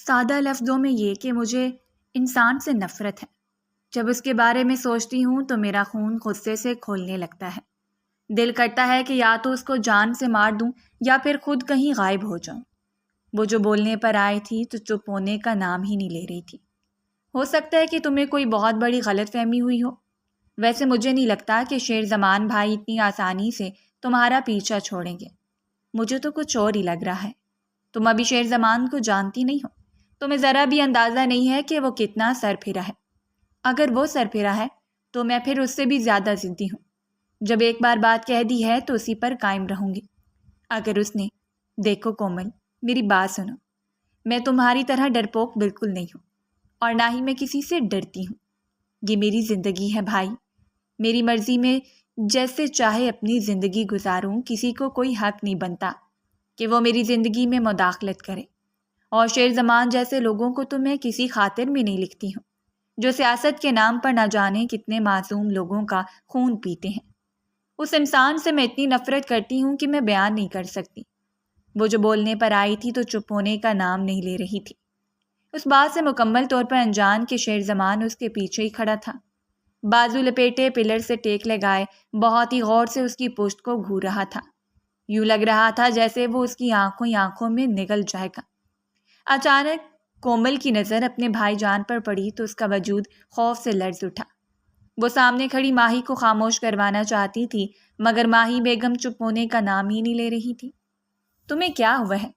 سادہ لفظوں میں یہ کہ مجھے انسان سے نفرت ہے۔ جب اس کے بارے میں سوچتی ہوں تو میرا خون غصے سے کھولنے لگتا ہے۔ دل کرتا ہے کہ یا تو اس کو جان سے مار دوں یا پھر خود کہیں غائب ہو جاؤں۔ وہ جو بولنے پر آئی تھی تو چپ ہونے کا نام ہی نہیں لے رہی تھی۔ ہو سکتا ہے کہ تمہیں کوئی بہت بڑی غلط فہمی ہوئی ہو۔ ویسے مجھے نہیں لگتا کہ شیر زمان بھائی اتنی آسانی سے تمہارا پیچھا چھوڑیں گے۔ مجھے تو کچھ اور ہی لگ رہا ہے۔ تم ابھی شیر زمان کو جانتی نہیں ہو۔ تمہیں ذرا بھی اندازہ نہیں ہے کہ وہ کتنا سر پھرا ہے۔ اگر وہ سر پھرا ہے تو میں پھر اس سے بھی زیادہ ضدی ہوں۔ جب ایک بار بات کہہ دی ہے تو اسی پر قائم رہوں گی۔ اگر اس نے دیکھو کومل، میری بات سنو، میں تمہاری طرح ڈرپوک بالکل نہیں ہوں اور نہ ہی میں کسی سے ڈرتی ہوں۔ یہ میری زندگی ہے بھائی۔ میری مرضی میں جیسے چاہے اپنی زندگی گزاروں۔ کسی کو کوئی حق نہیں بنتا کہ وہ میری زندگی میں مداخلت کرے۔ اور شیر زمان جیسے لوگوں کو تو میں کسی خاطر میں نہیں لکھتی ہوں، جو سیاست کے نام پر نہ جانے کتنے معصوم لوگوں کا خون پیتے ہیں۔ اس انسان سے میں اتنی نفرت کرتی ہوں کہ میں بیان نہیں کر سکتی۔ وہ جو بولنے پر آئی تھی تو چپ ہونے کا نام نہیں لے رہی تھی۔ اس بات سے مکمل طور پر انجان کہ شیر زمان اس کے پیچھے ہی کھڑا تھا، بازو لپیٹے، پلر سے ٹیک لگائے، بہت ہی غور سے اس کی پشت کو گھور رہا تھا۔ یوں لگ رہا تھا جیسے وہ اس کی آنکھوں میں نگل جائے گا۔ اچانک کومل کی نظر اپنے بھائی جان پر پڑی تو اس کا وجود خوف سے لرز اٹھا۔ وہ سامنے کھڑی ماہی کو خاموش کروانا چاہتی تھی، مگر ماہی بیگم چپ ہونے کا نام ہی نہیں لے رہی تھی۔ تمہیں کیا ہوا ہے؟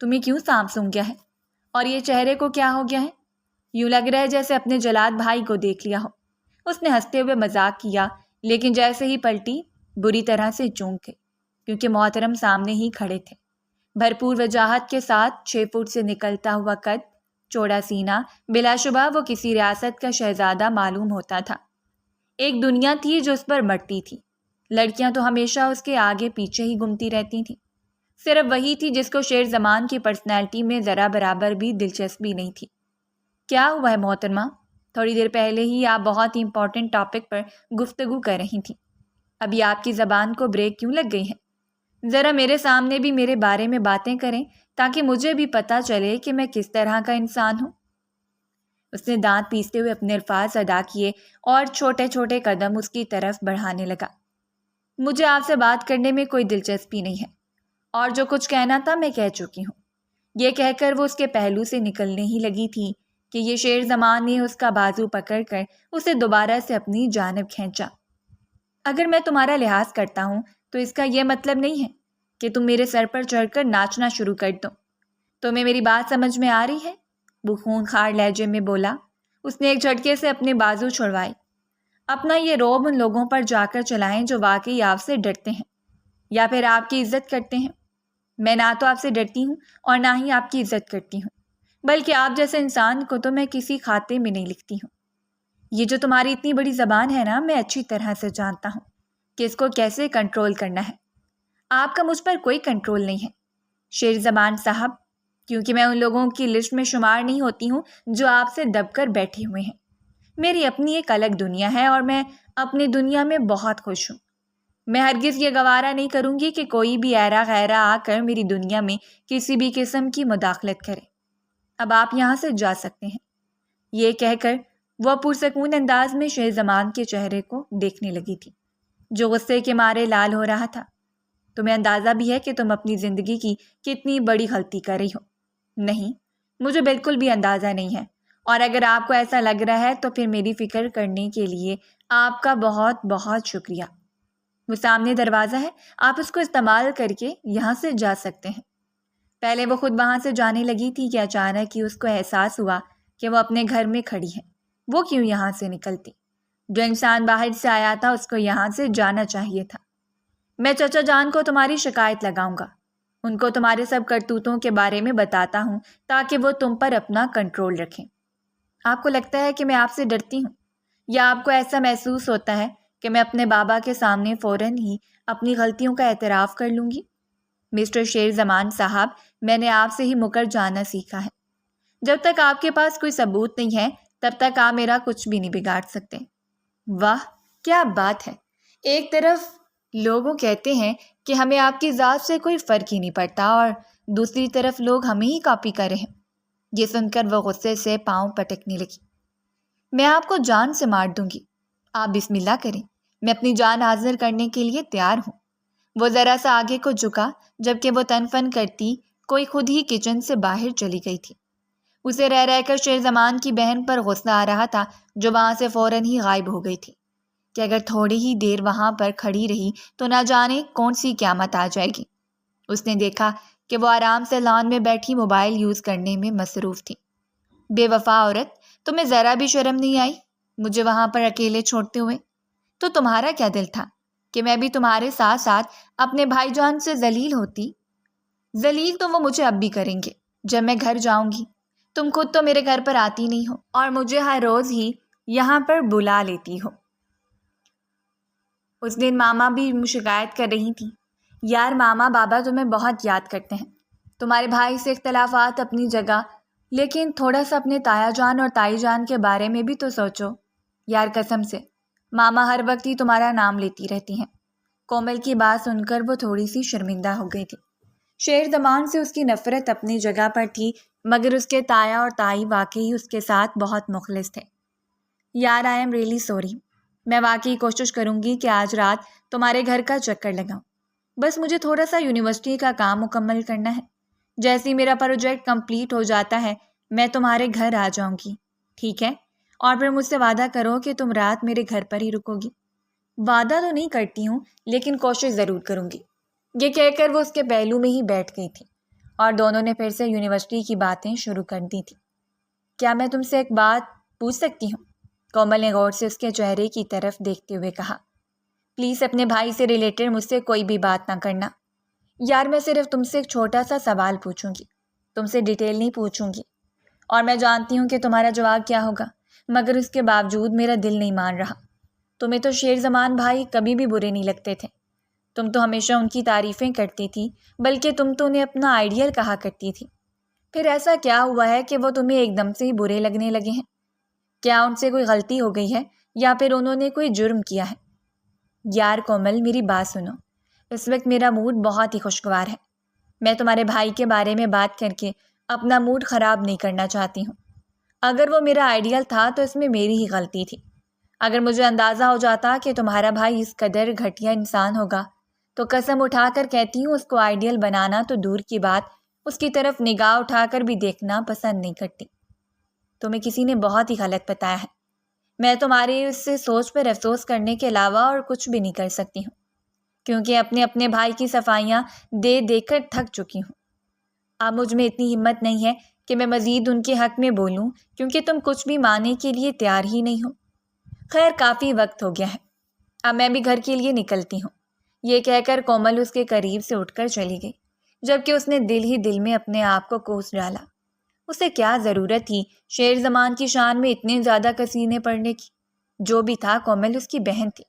تمہیں کیوں سانپ سونگھ گیا ہے؟ اور یہ چہرے کو کیا ہو گیا ہے؟ یوں لگ رہا ہے جیسے اپنے جلاد بھائی کو دیکھ لیا ہو۔ اس نے ہنستے ہوئے مذاق کیا، لیکن جیسے ہی پلٹی بری طرح سے چونک گئی، کیونکہ محترم سامنے ہی کھڑے تھے۔ بھرپور وجاہت کے ساتھ 6 فٹ سے نکلتا ہوا قد، چوڑا سینہ، بلا شبہ وہ کسی ریاست کا شہزادہ معلوم ہوتا تھا۔ ایک دنیا تھی جو اس پر مرتی تھی۔ لڑکیاں تو ہمیشہ اس کے آگے پیچھے ہی گھومتی رہتی تھیں۔ صرف وہی تھی جس کو شیر زمان کی پرسنالٹی میں ذرا برابر بھی دلچسپی نہیں تھی۔ کیا ہوا ہے محترمہ؟ تھوڑی دیر پہلے ہی آپ بہت ہی امپورٹنٹ ٹاپک پر گفتگو کر رہی تھیں۔ ابھی آپ کی زبان کو بریک کیوں لگ گئی ہے؟ ذرا میرے سامنے بھی میرے بارے میں باتیں کریں تاکہ مجھے بھی پتہ چلے کہ میں کس طرح کا انسان ہوں۔ اس نے دانت پیستے ہوئے اپنے الفاظ ادا کیے اور چھوٹے چھوٹے قدم اس کی طرف بڑھانے لگا۔ مجھے آپ سے بات کرنے میں کوئی دلچسپی نہیں ہے، اور جو کچھ کہنا تھا میں کہہ چکی ہوں۔ یہ کہہ کر وہ اس کے پہلو سے نکلنے ہی لگی تھی کہ یہ شیر زمان نے اس کا بازو پکڑ کر اسے دوبارہ سے اپنی جانب کھینچا۔ اگر میں تمہارا لحاظ کرتا ہوں تو اس کا یہ مطلب نہیں ہے کہ تم میرے سر پر چڑھ کر ناچنا شروع کر دو۔ تمہیں میری بات سمجھ میں آ رہی ہے؟ وہ خونخوار لہجے میں بولا۔ اس نے ایک جھٹکے سے اپنے بازو چھڑوائے۔ اپنا یہ روب ان لوگوں پر جا کر چلائیں جو واقعی آپ سے ڈرتے ہیں یا پھر آپ کی عزت کرتے ہیں۔ میں نہ تو آپ سے ڈرتی ہوں اور نہ ہی آپ کی عزت کرتی ہوں، بلکہ آپ جیسے انسان کو تو میں کسی کھاتے میں نہیں لکھتی ہوں۔ یہ جو تمہاری اتنی بڑی زبان ہے نا، میں اچھی طرح سے جانتا ہوں کہ اس کو کیسے کنٹرول کرنا ہے۔ آپ کا مجھ پر کوئی کنٹرول نہیں ہے شیر زمان صاحب، کیونکہ میں ان لوگوں کی لسٹ میں شمار نہیں ہوتی ہوں جو آپ سے دب کر بیٹھے ہوئے ہیں۔ میری اپنی ایک الگ دنیا ہے اور میں اپنی دنیا میں بہت خوش ہوں۔ میں ہرگز یہ گوارا نہیں کروں گی کہ کوئی بھی ایرا غیرا آ کر میری دنیا میں کسی بھی قسم کی مداخلت کرے۔ اب آپ یہاں سے جا سکتے ہیں۔ یہ کہہ کر وہ پرسکون انداز میں شیر زمان کے چہرے کو دیکھنے لگی تھی، جو غصے کے مارے لال ہو رہا تھا۔ تمہیں اندازہ بھی ہے کہ تم اپنی زندگی کی کتنی بڑی غلطی کر رہی ہو؟ نہیں، مجھے بالکل بھی اندازہ نہیں ہے، اور اگر آپ کو ایسا لگ رہا ہے تو پھر میری فکر کرنے کے لیے آپ کا بہت بہت شکریہ۔ وہ سامنے دروازہ ہے، آپ اس کو استعمال کر کے یہاں سے جا سکتے ہیں۔ پہلے وہ خود وہاں سے جانے لگی تھی کہ اچانک ہی اس کو احساس ہوا کہ وہ اپنے گھر میں کھڑی ہے۔ وہ کیوں یہاں سے نکلتی؟ جو انسان باہر سے آیا تھا اس کو یہاں سے جانا چاہیے تھا۔ میں چچا جان کو تمہاری شکایت لگاؤں گا۔ ان کو تمہارے سب کرتوتوں کے بارے میں بتاتا ہوں تاکہ وہ تم پر اپنا کنٹرول رکھیں۔ آپ کو لگتا ہے کہ میں آپ سے ڈرتی ہوں، یا آپ کو ایسا محسوس ہوتا ہے کہ میں اپنے بابا کے سامنے فوراً ہی اپنی غلطیوں کا اعتراف کر لوں گی؟ مسٹر شیر زمان صاحب، میں نے آپ سے ہی مکر جانا سیکھا ہے۔ جب تک آپ کے پاس کوئی ثبوت نہیں ہے تب تک آپ میرا کچھ بھی نہیں بگاڑ سکتے۔ واہ، کیا بات ہے! ایک طرف لوگوں کہتے ہیں کہ ہمیں آپ کی ذات سے کوئی فرق ہی نہیں پڑتا، اور دوسری طرف لوگ ہمیں ہی کاپی کر رہے ہیں۔ یہ سن کر وہ غصے سے پاؤں پٹکنے لگی۔ میں آپ کو جان سے مار دوں گی، آپ بسم اللہ کریں، میں اپنی جان حاضر کرنے کے لیے تیار ہوں۔ وہ ذرا سا آگے کو جھکا، جبکہ وہ تن فن کرتی کوئی خود ہی کچن سے باہر چلی گئی تھی۔ اسے رہ رہ کر شیر زمان کی بہن پر غصہ آ رہا تھا، جو وہاں سے فوراً ہی غائب ہو گئی تھی کہ اگر تھوڑی ہی دیر وہاں پر کھڑی رہی تو نہ جانے کون سی قیامت آ جائے گی۔ اس نے دیکھا کہ وہ آرام سے لان میں بیٹھی موبائل یوز کرنے میں مصروف تھی۔ بے وفا عورت، تمہیں ذرا بھی شرم نہیں آئی مجھے وہاں پر اکیلے چھوڑتے ہوئے؟ تو تمہارا کیا دل تھا کہ میں بھی تمہارے ساتھ ساتھ اپنے بھائی جان سے ذلیل ہوتی؟ ذلیل تو وہ مجھے اب بھی کریں گے جب میں گھر جاؤں گی۔ تم خود تو میرے گھر پر آتی نہیں ہو اور مجھے ہر روز ہی یہاں پر بلا لیتی ہو۔ اس دن ماما بھی شکایت کر رہی تھی، یار ماما بابا تمہیں بہت یاد کرتے ہیں۔ تمہارے بھائی سے اختلافات اپنی جگہ، لیکن تھوڑا سا اپنے تایا جان اور تائی جان کے بارے میں بھی تو سوچو۔ یار قسم سے ماما ہر وقت ہی تمہارا نام لیتی رہتی ہیں۔ کومل کی بات سن کر وہ تھوڑی سی شرمندہ ہو گئی تھی۔ شیر زمان سے اس کی نفرت اپنی جگہ پر تھی، مگر اس کے تایا اور تائی واقعی اس کے ساتھ بہت مخلص تھے۔ یار آئی ایم ریئلی سوری، میں واقعی کوشش کروں گی کہ آج رات تمہارے گھر کا چکر لگاؤں۔ بس مجھے تھوڑا سا یونیورسٹی کا کام مکمل کرنا ہے۔ جیسے ہی میرا پروجیکٹ کمپلیٹ ہو جاتا ہے میں تمہارے گھر آ جاؤں گی، ٹھیک ہے؟ اور پھر مجھ سے وعدہ کرو کہ تم رات میرے گھر پر ہی رکو گی۔ وعدہ تو نہیں کرتی ہوں، لیکن کوشش ضرور کروں گی۔ یہ کہہ کر وہ اس کے پہلو میں ہی بیٹھ گئی تھی اور دونوں نے پھر سے یونیورسٹی کی باتیں شروع کر دی تھی۔ کیا میں تم سے ایک بات پوچھ سکتی ہوں؟ کومل نے غور سے اس کے چہرے کی طرف دیکھتے ہوئے کہا۔ پلیز اپنے بھائی سے ریلیٹڈ مجھ سے کوئی بھی بات نہ کرنا۔ یار میں صرف تم سے ایک چھوٹا سا سوال پوچھوں گی، تم سے ڈیٹیل نہیں پوچھوں گی، اور میں جانتی ہوں کہ تمہارا جواب کیا ہوگا، مگر اس کے باوجود میرا دل نہیں مان رہا۔ تمہیں تو شیر زمان بھائی کبھی بھی برے نہیں لگتے تھے، تم تو ہمیشہ ان کی تعریفیں کرتی تھی، بلکہ تم تو انہیں اپنا آئیڈیل کہا کرتی تھی۔ پھر ایسا کیا ہوا ہے کہ وہ تمہیں ایک دم سے ہی برے لگنے لگے ہیں؟ کیا ان سے کوئی غلطی ہو گئی ہے یا پھر انہوں نے کوئی جرم کیا ہے؟ یار کومل میری بات سنو، اس وقت میرا موڈ بہت ہی خوشگوار ہے۔ میں تمہارے بھائی کے بارے میں بات کر کے اپنا موڈ خراب نہیں کرنا چاہتی ہوں۔ اگر وہ میرا آئیڈیل تھا تو اس میں میری ہی غلطی تھی۔ اگر مجھے اندازہ ہو جاتا کہ تمہارا بھائی اس قدر گھٹیا انسان ہوگا تو قسم اٹھا کر کہتی ہوں اس کو آئیڈیل بنانا تو دور کی بات، اس کی طرف نگاہ اٹھا کر بھی دیکھنا پسند نہیں کرتی۔ تمہیں کسی نے بہت ہی غلط بتایا ہے۔ میں تمہاری اس سے سوچ پر افسوس کرنے کے علاوہ اور کچھ بھی نہیں کر سکتی ہوں، کیونکہ اپنے بھائی کی صفائیاں دے کر تھک چکی ہوں۔ اب مجھ میں اتنی ہمت نہیں ہے کہ میں مزید ان کے حق میں بولوں، کیونکہ تم کچھ بھی ماننے کے لیے تیار ہی نہیں ہو۔ خیر کافی وقت ہو گیا ہے، اب میں بھی گھر کے لیے نکلتی ہوں۔ یہ کہہ کر کومل اس کے قریب سے اٹھ کر چلی گئی، جبکہ اس نے دل ہی دل میں اپنے آپ کو کوس ڈالا۔ اسے کیا ضرورت تھی شیر زمان کی شان میں اتنے زیادہ قصیدے پڑھنے کی؟ جو بھی تھا کومل اس کی بہن تھی،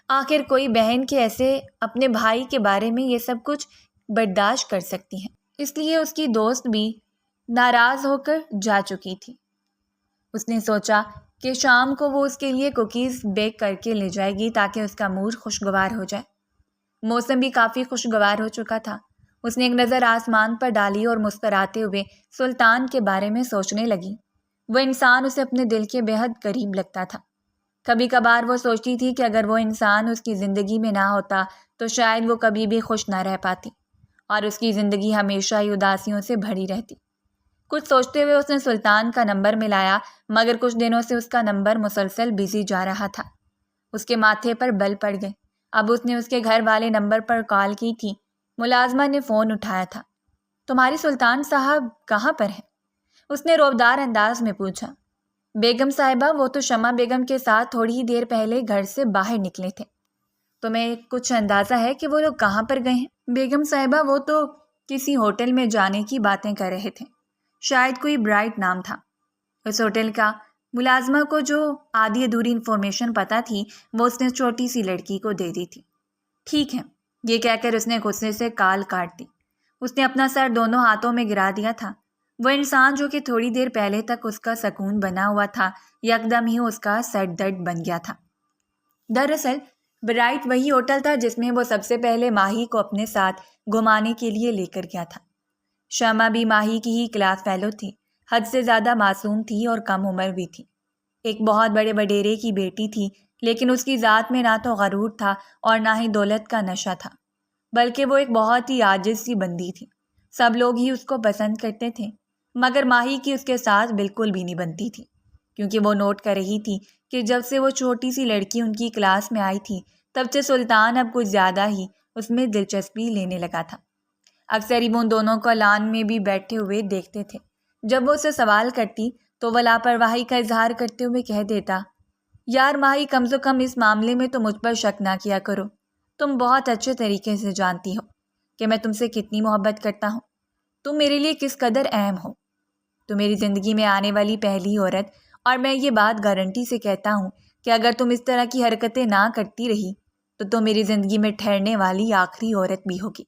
آخر کوئی بہن کے ایسے اپنے بھائی کے بارے میں یہ سب کچھ برداشت کر سکتی ہے۔ اس لیے اس کی دوست بھی ناراض ہو کر جا چکی تھی۔ اس نے سوچا کہ شام کو وہ اس کے لیے کوکیز بیک کر کے لے جائے گی تاکہ اس کا موڈ خوشگوار ہو جائے۔ موسم بھی کافی خوشگوار ہو چکا تھا۔ اس نے ایک نظر آسمان پر ڈالی اور مسکراتے ہوئے سلطان کے بارے میں سوچنے لگی۔ وہ انسان اسے اپنے دل کے بے حد قریب لگتا تھا۔ کبھی کبھار وہ سوچتی تھی کہ اگر وہ انسان اس کی زندگی میں نہ ہوتا تو شاید وہ کبھی بھی خوش نہ رہ پاتی اور اس کی زندگی ہمیشہ ہی اداسیوں سے بھری رہتی۔ کچھ سوچتے ہوئے اس نے سلطان کا نمبر ملایا، مگر کچھ دنوں سے اس کا نمبر مسلسل بزی جا رہا تھا۔ اس کے ماتھے پر بل پڑ گئے۔ اب اس نے اس کے گھر والے نمبر پر کال کی تھی۔ ملازمہ نے فون اٹھایا تھا۔ تمہاری سلطان صاحب کہاں پر ہیں؟ اس نے روبدار انداز میں پوچھا۔ بیگم صاحبہ وہ تو شمع بیگم کے ساتھ تھوڑی ہی دیر پہلے گھر سے باہر نکلے تھے۔ تمہیں کچھ اندازہ ہے کہ وہ لوگ کہاں پر گئے ہیں؟ بیگم صاحبہ وہ تو کسی ہوٹل میں جانے کی باتیں کر رہے تھے، شاید کوئی برائٹ نام تھا اس ہوٹل کا۔ ملازمہ کو جو آدھی ادھوری انفارمیشن پتہ تھی وہ اس نے چھوٹی سی لڑکی کو دے دی تھی۔ ٹھیک ہے، یہ کہہ کر اس نے غصے سے کال کاٹ دی۔ اس نے اپنا سر دونوں ہاتھوں میں گرا دیا تھا۔ وہ انسان جو کہ تھوڑی دیر پہلے تک اس کا سکون بنا ہوا تھا، یکدم ہی اس کا سر درد بن گیا تھا۔ دراصل برائٹ وہی ہوٹل تھا جس میں وہ سب سے پہلے ماہی کو اپنے ساتھ گھمانے کے لیے لے کر گیا تھا۔ شمع بھی ماہی کی ہی کلاس فیلو تھی۔ حد سے زیادہ معصوم تھی اور کم عمر بھی تھی۔ ایک بہت بڑے وڈیرے کی بیٹی تھی، لیکن اس کی ذات میں نہ تو غرور تھا اور نہ ہی دولت کا نشہ تھا، بلکہ وہ ایک بہت ہی عاجز سی بندی تھی۔ سب لوگ ہی اس کو پسند کرتے تھے، مگر ماہی کی اس کے ساتھ بالکل بھی نہیں بنتی تھی، کیونکہ وہ نوٹ کر رہی تھی کہ جب سے وہ چھوٹی سی لڑکی ان کی کلاس میں آئی تھی، تب سے سلطان اب کچھ زیادہ ہی اس میں دلچسپی لینے لگا تھا۔ اکثر ہی وہ ان دونوں کو لان میں بھی بیٹھے ہوئے دیکھتے تھے۔ جب وہ اسے سوال کرتی تو وہ لاپرواہی کا اظہار کرتے ہوئے کہہ دیتا، یار ماہی، کم سے کم اس معاملے میں تو مجھ پر شک نہ کیا کرو۔ تم بہت اچھے طریقے سے جانتی ہو کہ میں تم سے کتنی محبت کرتا ہوں، تم میرے لیے کس قدر اہم ہو۔ تم میری زندگی میں آنے والی پہلی عورت، اور میں یہ بات گارنٹی سے کہتا ہوں کہ اگر تم اس طرح کی حرکتیں نہ کرتی رہی تو تم میری زندگی میں ٹھہرنے والی آخری عورت بھی ہوگی۔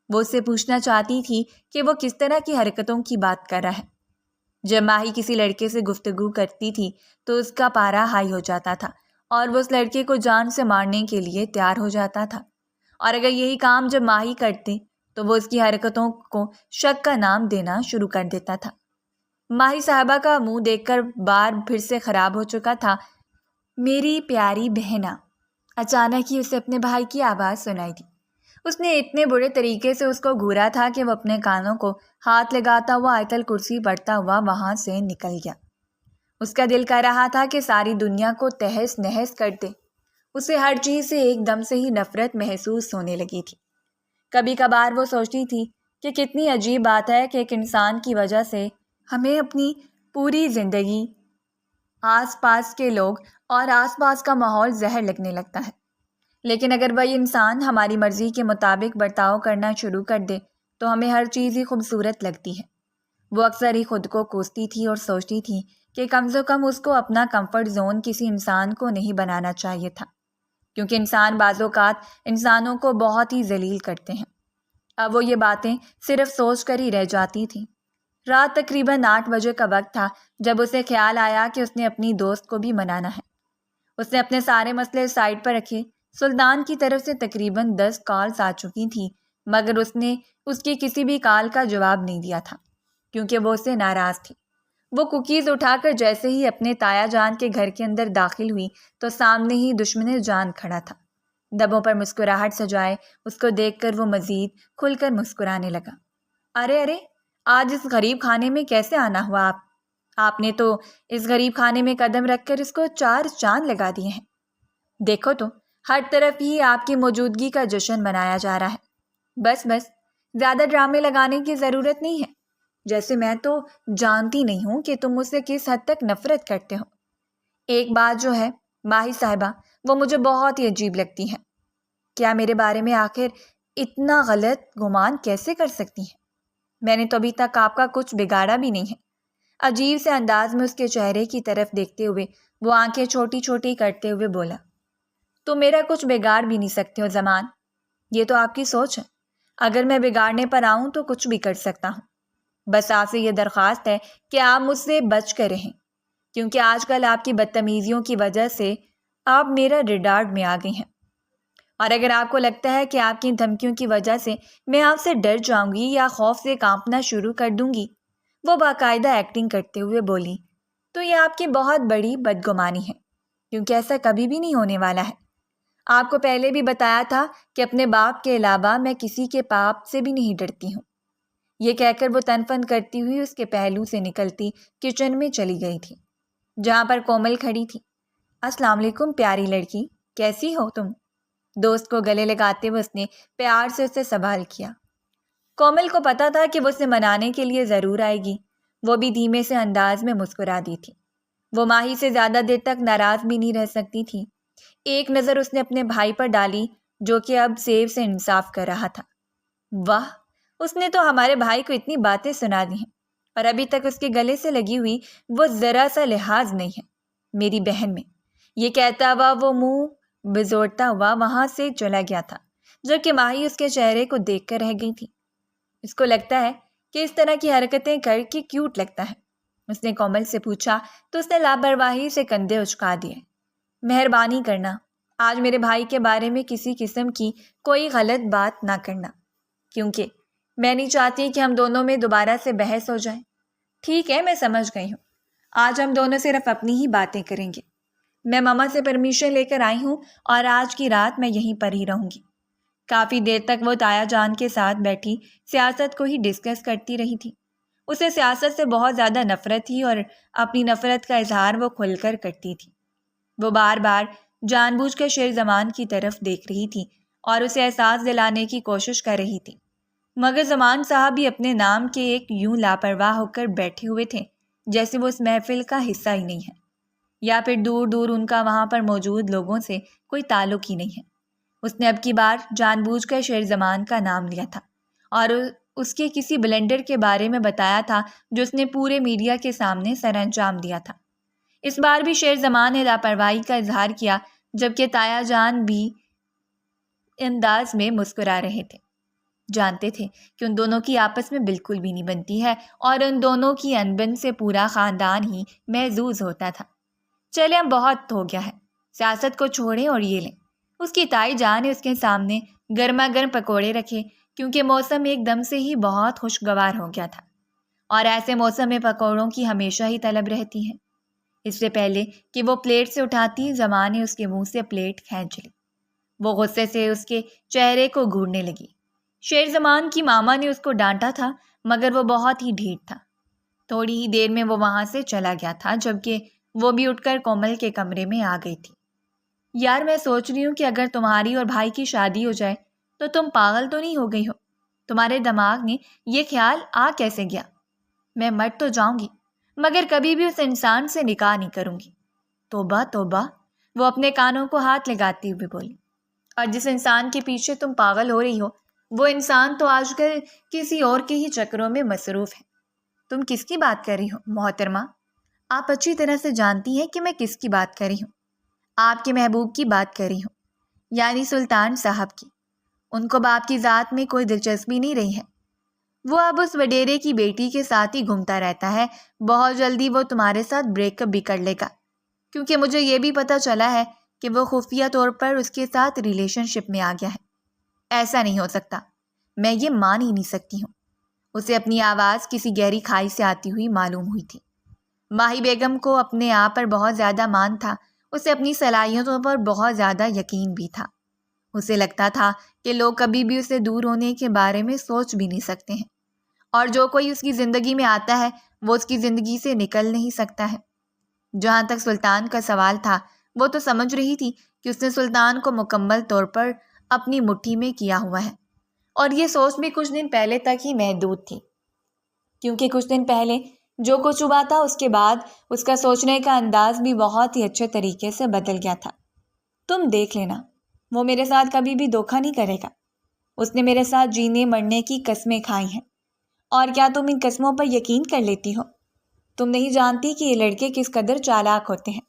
وہ اس سے پوچھنا چاہتی تھی کہ وہ کس طرح کی حرکتوں کی بات کر رہا ہے۔ جب ماہی کسی لڑکے سے گفتگو کرتی تھی تو اس کا پارا ہائی ہو جاتا تھا اور وہ اس لڑکے کو جان سے مارنے کے لیے تیار ہو جاتا تھا، اور اگر یہی کام جب ماہی کرتے تو وہ اس کی حرکتوں کو شک کا نام دینا شروع کر دیتا تھا۔ ماہی صاحبہ کا منہ دیکھ کر بار پھر سے خراب ہو چکا تھا۔ میری پیاری بہنا، اچانک ہی اسے اپنے بھائی کی آواز سنائی دی۔ اس نے اتنے برے طریقے سے اس کو گھورا تھا کہ وہ اپنے کانوں کو ہاتھ لگاتا ہوا آیت الکرسی پڑھتا ہوا وہاں سے نکل گیا۔ اس کا دل کر رہا تھا کہ ساری دنیا کو تہس نہس کر دے۔ اسے ہر چیز سے ایک دم سے ہی نفرت محسوس ہونے لگی تھی۔ کبھی کبھار وہ سوچتی تھی کہ کتنی عجیب بات ہے کہ ایک انسان کی وجہ سے ہمیں اپنی پوری زندگی، آس پاس کے لوگ اور آس پاس کا ماحول زہر لگنے لگتا ہے، لیکن اگر وہی انسان ہماری مرضی کے مطابق برتاؤ کرنا شروع کر دے تو ہمیں ہر چیز ہی خوبصورت لگتی ہے۔ وہ اکثر ہی خود کو کوستی تھی اور سوچتی تھی کہ کم سے کم اس کو اپنا کمفرٹ زون کسی انسان کو نہیں بنانا چاہیے تھا، کیونکہ انسان بعض اوقات انسانوں کو بہت ہی ذلیل کرتے ہیں۔ اب وہ یہ باتیں صرف سوچ کر ہی رہ جاتی تھی۔ رات تقریباً 8 بجے کا وقت تھا جب اسے خیال آیا کہ اس نے اپنی دوست کو بھی منانا ہے۔ اس نے اپنے سارے مسئلے سائڈ پر رکھے۔ سلطان کی طرف سے تقریباً 10 کالز آ چکی تھیں، مگر اس نے اس کی کسی بھی کال کا جواب نہیں دیا تھا، کیونکہ وہ اس سے ناراض تھی۔ وہ کوکیز اٹھا کر جیسے ہی اپنے تایا جان کے گھر کے اندر داخل ہوئی تو سامنے ہی دشمن جان کھڑا تھا۔ لبوں پر مسکراہٹ سجائے اس کو دیکھ کر وہ مزید کھل کر مسکرانے لگا۔ ارے آج اس غریب خانے میں کیسے آنا ہوا آپ نے تو اس غریب خانے میں قدم رکھ کر اس کو 4 چاند لگا دیے ہیں۔ دیکھو تو ہر طرف ہی آپ کی موجودگی کا جشن منایا جا رہا ہے۔ بس زیادہ ڈرامے لگانے کی ضرورت نہیں ہے، جیسے میں تو جانتی نہیں ہوں کہ تم مجھ سے کس حد تک نفرت کرتے ہو۔ ایک بات جو ہے ماہی صاحبہ، وہ مجھے بہت ہی عجیب لگتی ہے۔ کیا میرے بارے میں آخر اتنا غلط گمان کیسے کر سکتی ہیں؟ میں نے تو ابھی تک آپ کا کچھ بگاڑا بھی نہیں ہے۔ عجیب سے انداز میں اس کے چہرے کی طرف دیکھتے ہوئے وہ آنکھیں چھوٹی چھوٹی کرتے ہوئے بولا، تو میرا کچھ بگاڑ بھی نہیں سکتے ہو زمان؟ یہ تو آپ کی سوچ ہے۔ اگر میں بگاڑنے پر آؤں تو کچھ بھی کر سکتا ہوں۔ بس آپ سے یہ درخواست ہے کہ آپ مجھ سے بچ کر رہیں، کیونکہ آج کل آپ کی بدتمیزیوں کی وجہ سے آپ میرا ریڈارڈ میں آ گئی ہیں، اور اگر آپ کو لگتا ہے کہ آپ کی دھمکیوں کی وجہ سے میں آپ سے ڈر جاؤں گی یا خوف سے کانپنا شروع کر دوں گی، وہ باقاعدہ ایکٹنگ کرتے ہوئے بولی، تو یہ آپ کی بہت بڑی بدگمانی ہے، کیونکہ ایسا کبھی بھی نہیں ہونے والا ہے۔ آپ کو پہلے بھی بتایا تھا کہ اپنے باپ کے علاوہ میں کسی کے پاپ سے بھی نہیں ڈرتی ہوں۔ یہ کہہ کر وہ تن فن کرتی ہوئی اس کے پہلو سے نکلتی کچن میں چلی گئی تھی، جہاں پر کومل کھڑی تھی۔ السلام علیکم پیاری لڑکی، کیسی ہو تم؟ دوست کو گلے لگاتے ہوئے اس نے پیار سے اسے سوال کیا۔ کومل کو پتا تھا کہ وہ اسے منانے کے لیے ضرور آئے گی۔ وہ بھی دھیمے سے انداز میں مسکرا دی تھی۔ وہ ماہی سے زیادہ دیر تک ناراض بھی نہیں رہ سکتی تھی۔ ایک نظر اس نے اپنے بھائی پر ڈالی جو کہ اب زیب سے انصاف کر رہا تھا۔ واہ، اس نے تو ہمارے بھائی کو اتنی باتیں سنا دی ہیں اور ابھی تک اس کے گلے سے لگی ہوئی وہ ذرا سا لحاظ نہیں ہے میری بہن میں۔ یہ کہتا ہوا وہ منہ بزورتا ہوا وہاں سے چلا گیا تھا، جو کہ ماہی اس کے چہرے کو دیکھ کر رہ گئی تھی۔ اس کو لگتا ہے کہ اس طرح کی حرکتیں کر کے کیوٹ لگتا ہے، اس نے کومل سے پوچھا تو اس نے لاپرواہی سے کندھے اچکا دیے۔ مہربانی کرنا آج میرے بھائی کے بارے میں کسی قسم کی کوئی غلط بات نہ کرنا، کیونکہ میں نہیں چاہتی کہ ہم دونوں میں دوبارہ سے بحث ہو جائے۔ ٹھیک ہے، میں سمجھ گئی ہوں. آج ہم دونوں صرف اپنی ہی باتیں کریں گے. میں ماما سے پرمیشن لے کر آئی ہوں اور آج کی رات میں یہیں پر ہی رہوں گی. کافی دیر تک وہ تایا جان کے ساتھ بیٹھی سیاست کو ہی ڈسکس کرتی رہی تھی. اسے سیاست سے بہت زیادہ نفرت تھی اور اپنی نفرت کا اظہار وہ کھل کر کرتی تھی. وہ بار بار جان بوجھ کر شیر زمان کی طرف دیکھ رہی تھی اور اسے احساس دلانے کی کوشش کر رہی تھی، مگر زمان صاحب بھی اپنے نام کے ایک یوں لاپرواہ ہو کر بیٹھے ہوئے تھے جیسے وہ اس محفل کا حصہ ہی نہیں ہے، یا پھر دور دور ان کا وہاں پر موجود لوگوں سے کوئی تعلق ہی نہیں ہے. اس نے اب کی بار جان بوجھ کر شیر زمان کا نام لیا تھا اور اس کے کسی بلنڈر کے بارے میں بتایا تھا جو اس نے پورے میڈیا کے سامنے سر انجام دیا تھا. اس بار بھی شیر زمان نے لاپرواہی کا اظہار کیا، جبکہ تایا جان بھی انداز میں مسکرا رہے تھے. جانتے تھے کہ ان دونوں کی آپس میں بالکل بھی نہیں بنتی ہے اور ان دونوں کی انبن سے پورا خاندان ہی محظوظ ہوتا تھا. چلے اب بہت ہو گیا ہے، سیاست کو چھوڑیں اور یہ لیں. اس کی تائی جان نے اس کے سامنے گرما گرم پکوڑے رکھے کیونکہ موسم ایک دم سے ہی بہت خوشگوار ہو گیا تھا اور ایسے موسم میں پکوڑوں کی ہمیشہ ہی طلب رہتی ہے. اس سے پہلے کہ وہ پلیٹ سے اٹھاتی زمان نے اس کے منہ سے پلیٹ کھینچ لی. وہ غصے سے اس کے چہرے کو گھورنے لگی. شیر زمان کی ماما نے اس کو ڈانٹا تھا مگر وہ بہت ہی ڈھیٹ تھا. تھوڑی ہی دیر میں وہ وہاں سے چلا گیا تھا جبکہ وہ بھی اٹھ کر کومل کے کمرے میں آ گئی تھی. یار میں سوچ رہی ہوں کہ اگر تمہاری اور بھائی کی شادی ہو جائے تو تم پاگل تو نہیں ہو گئی ہو؟ تمہارے دماغ میں یہ خیال آ کیسے گیا؟ میں مر تو جاؤں گی مگر کبھی بھی اس انسان سے نکاح نہیں کروں گی. توبہ توبہ، وہ اپنے کانوں کو ہاتھ لگاتی ہوئے بولی. اور جس انسان کے پیچھے تم پاگل ہو رہی ہو وہ انسان تو آج کل کسی اور کے ہی چکروں میں مصروف ہے. تم کس کی بات کر رہی ہو محترمہ؟ آپ اچھی طرح سے جانتی ہیں کہ میں کس کی بات کر رہی ہوں. آپ کے محبوب کی بات کر رہی ہوں، یعنی سلطان صاحب کی. ان کو باپ کی ذات میں کوئی دلچسپی نہیں رہی ہے. وہ اب اس وڈیرے کی بیٹی کے ساتھ ہی گھومتا رہتا ہے. بہت جلدی وہ تمہارے ساتھ بریک اپ بھی کر لے گا کیونکہ مجھے یہ بھی پتہ چلا ہے کہ وہ خفیہ طور پر اس کے ساتھ ریلیشن شپ میں آ گیا ہے. ایسا نہیں ہو سکتا، میں یہ مان ہی نہیں سکتی ہوں. اسے اپنی آواز کسی گہری کھائی سے آتی ہوئی معلوم ہوئی تھی. ماہی بیگم کو اپنے آپ پر بہت زیادہ مان تھا. اسے اپنی صلاحیتوں پر بہت زیادہ یقین بھی تھا. اسے لگتا تھا کہ لوگ کبھی بھی اسے دور ہونے کے بارے میں سوچ بھی نہیں سکتے ہیں اور جو کوئی اس کی زندگی میں آتا ہے وہ اس کی زندگی سے نکل نہیں سکتا ہے. جہاں تک سلطان کا سوال تھا وہ تو سمجھ رہی تھی کہ اس نے سلطان کو مکمل طور پر اپنی مٹھی میں کیا ہوا ہے اور یہ سوچ بھی کچھ دن پہلے تک ہی محدود تھی کیونکہ کچھ دن پہلے جو کچھ ہوا تھا اس کے بعد اس کا سوچنے کا انداز بھی بہت ہی اچھے طریقے سے بدل گیا تھا. تم دیکھ لینا، وہ میرے ساتھ کبھی بھی دھوکہ نہیں کرے گا. اس نے میرے ساتھ جینے مرنے کی قسمیں کھائی ہیں اور کیا تم ان قسموں پر یقین کر لیتی ہو؟ تم نہیں جانتی کہ یہ لڑکے کس قدر چالاک ہوتے ہیں.